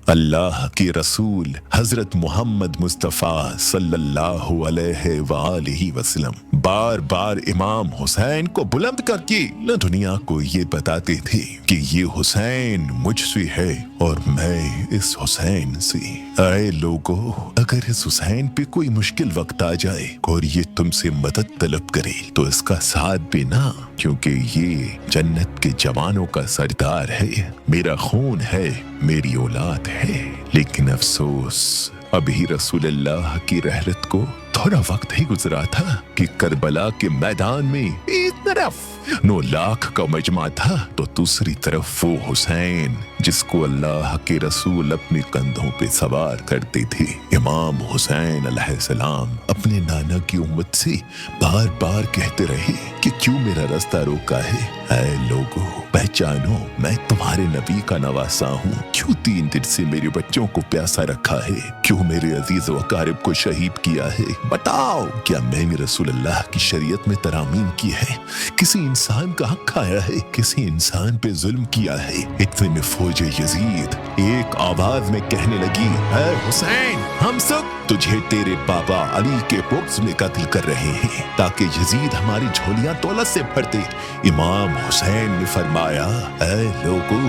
اللہ کے رسول حضرت محمد مصطفیٰ صلی اللہ علیہ وآلہ وسلم بار بار امام حسین کو بلند کر کے نہ دنیا کو یہ بتاتے تھے کہ یہ حسین مجھ سے ہے اور میں اس حسین سے۔ اے لوگو، اگر اس حسین پہ کوئی مشکل وقت آ جائے اور یہ تم سے مدد طلب کرے تو اس کا ساتھ دینا، کیونکہ یہ جنت کے جوانوں کا سردار ہے، میرا خون ہے، میری اولاد ہے۔ لیکن افسوس، ابھی رسول اللہ کی رحلت کو تھوڑا وقت ہی گزرا تھا کہ کربلا کے میدان میں ایک طرف 9 لاکھ کا مجمع تھا تو دوسری طرف وہ حسین جس کو اللہ کے رسول اپنے کندھوں پہ سوار کرتے تھے۔ امام حسین علیہ السلام اپنے نانا کی امت سے بار بار کہتے رہے کہ کیوں میرا رستہ روکا ہے؟ اے لوگو، پہچانو میں تمہارے نبی کا نواسا ہوں، کیوں 3 دن سے میرے بچوں کو پیاسا رکھا ہے؟ کیوں میرے عزیز و اقارب کو شہید کیا ہے؟ بتاؤ، کیا میں نے رسول اللہ کی شریعت میں ترامیم کی ہے؟ کسی انسان کا حق کھایا ہے؟ کسی انسان پہ ظلم کیا ہے؟ اتنے میں فوج یزید ایک آواز میں کہنے لگی، اے حسین، ہم سب تجھے تیرے بابا علی کے بغض میں قتل کر رہے ہیں تاکہ یزید ہماری جھولیاں دولت سے بھر دے۔ امام حسین نے فرمایا، اے لوگو،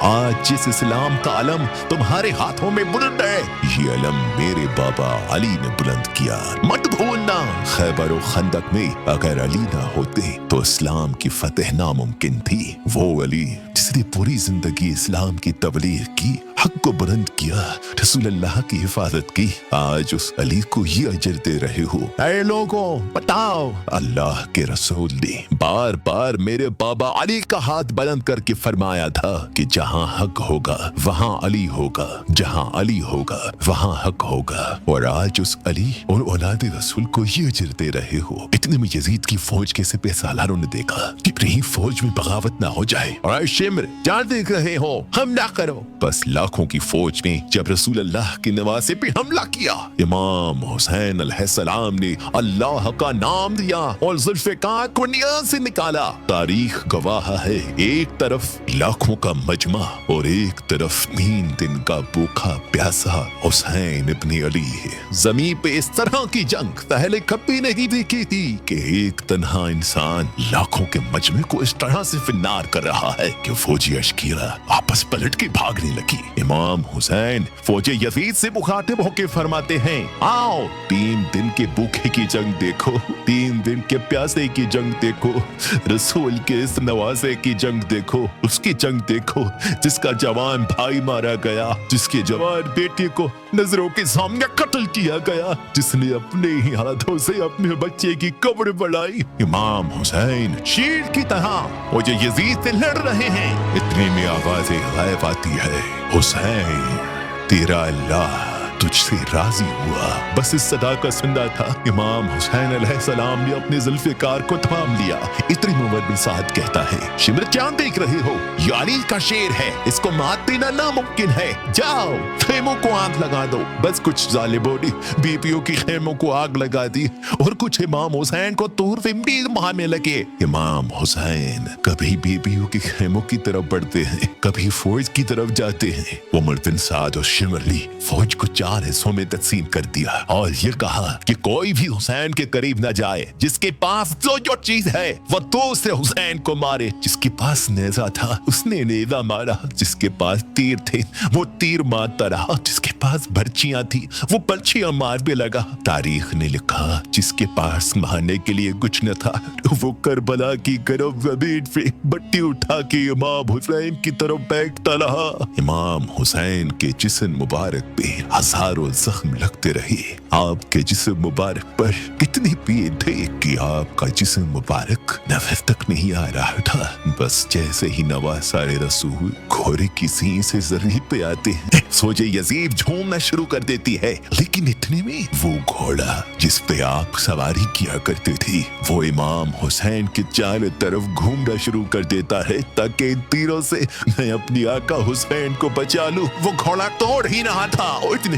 آج جس اسلام کا علم تمہارے ہاتھوں میں بلند ہے، یہ علم میرے بابا علی نے بلند کیا۔ مت بھولنا، خیبر و خندق میں اگر علی نہ ہوتے تو اسلام کی فتح ناممکن تھی۔ وہ علی جس نے پوری زندگی اسلام کی تبلیغ کی، حق کو بلند کیا، رسول اللہ کی حفاظت کی، آج اس علی کو یہ اجر دے رہے ہو۔ اے لوگوں، بتاؤ، اللہ کے رسول نے بار بار میرے بابا علی کا ہاتھ بلند کر کے فرمایا تھا کہ جہاں حق ہوگا وہاں علی ہوگا، جہاں علی ہوگا وہاں حق ہوگا، اور آج اس علی اور اولاد رسول کو یہ اجر دے رہے ہو۔ اتنے میں یزید کی فوج کے سپہ سالاروں نے دیکھا کہ کہیں فوج میں بغاوت نہ ہو جائے، اور اے شمر، جان دیکھ رہے ہو، حملہ کرو۔ بس لاکھوں کی فوج نے جب رسول اللہ کے نواسے پہ حملہ کیا، امام حسین علیہ السلام نے اللہ کا نام دیا اور ذوالفقار کو نیاز سے نکالا۔ تاریخ گواہ ہے، ایک طرف لاکھوں کا مجمع اور ایک طرف 3 دن کا بھوکا پیاسا حسین ابن علی ہے۔ زمین پہ اس طرح کی جنگ پہلے کبھی نہیں دیکھی تھی کہ ایک تنہا انسان لاکھوں کے مجمع کو اس طرح سے فنار کر رہا ہے کہ فوجی اشکیرہ آپس پلٹ کے بھاگنے لگی۔ امام حسین فوج یزید سے مخاطب ہو کے فرماتے ہیں، آؤ 3 دن کے بھوکے کی جنگ دیکھو، 3 دن کے پیاسے کی جنگ دیکھو، رسول کے اس نواسے کی جنگ دیکھو، اس کی جنگ دیکھو جس کا جوان بھائی مارا گیا، جس کے جوان بیٹے کو نظروں کے سامنے قتل کیا گیا، جس نے اپنے ہی ہاتھوں سے اپنے بچے کی قبر بڑھائی۔ امام حسین شیر کی طرح وہ جو یزید سے لڑ رہے ہیں، اتنے میں آواز غائب آتی ہے، حسین، تیرا اللہ تجھ سے راضی ہوا۔ بس اس صدا کا سننا تھا، امام حسین علیہ السلام نے اپنے ذوالفقار کو تھام لیا۔ اتنی عمر بن سعد کہتا ہے، شمر کیا دیکھ رہے ہو؟ یہ علی کا شیر ہے، اس کو مات دینا ناممکن ہے، جاؤ خیموں کو آگ لگا دو۔ بس کچھ ظالموں نے بیویوں کی خیموں کو آگ لگا دی اور کچھ امام حسین کو طور پہ مارنے لگے۔ امام حسین کبھی بیویوں کی خیموں کی طرف بڑھتے ہیں، کبھی فوج کی طرف جاتے ہیں۔ عمر بن سعد اور شمر نے فوج کو 4 حصوں میں تقسیم کر دیا اور یہ کہا کہ کوئی بھی حسین کے قریب نہ جائے، جس کے پاس جو چیز ہے وہ دوسرے حسین کو مارے۔ جس کے پاس نیزہ تھا اس نے نیزہ مارا، جس کے پاس تیر تھے وہ تیر مارتا رہا، جس کے پاس برچیاں تھی وہ برچیاں مارنے لگا۔ تاریخ نے لکھا جس کے پاس مارنے کے لیے کچھ نہ تھا وہ کربلا کی گرم زمین پہ بٹی اٹھا کے امام حسین کی طرف بیٹھتا رہا۔ امام حسین کے جسم مبارک پہ ہزاروں زخم لگتے رہے۔ آپ کے جسم مبارک پر کتنی پیٹ تھے کہ آپ کا جسم مبارک نفس تک نہیں آ رہا تھا۔ بس جیسے ہی نواسا رسول گھوڑے کی سین سے زمین پہ آتے ہیں، سوجے یزید جھومنا شروع کر دیتی ہے، لیکن اتنے میں وہ گھوڑا جس پہ آپ سواری کیا کرتے تھے وہ امام حسین کے چاروں طرف گھومنا شروع کر دیتا ہے تاکہ ان تیروں سے میں اپنی آقا حسین کو بچا لوں۔ وہ گھوڑا توڑ ہی رہا تھا، اتنے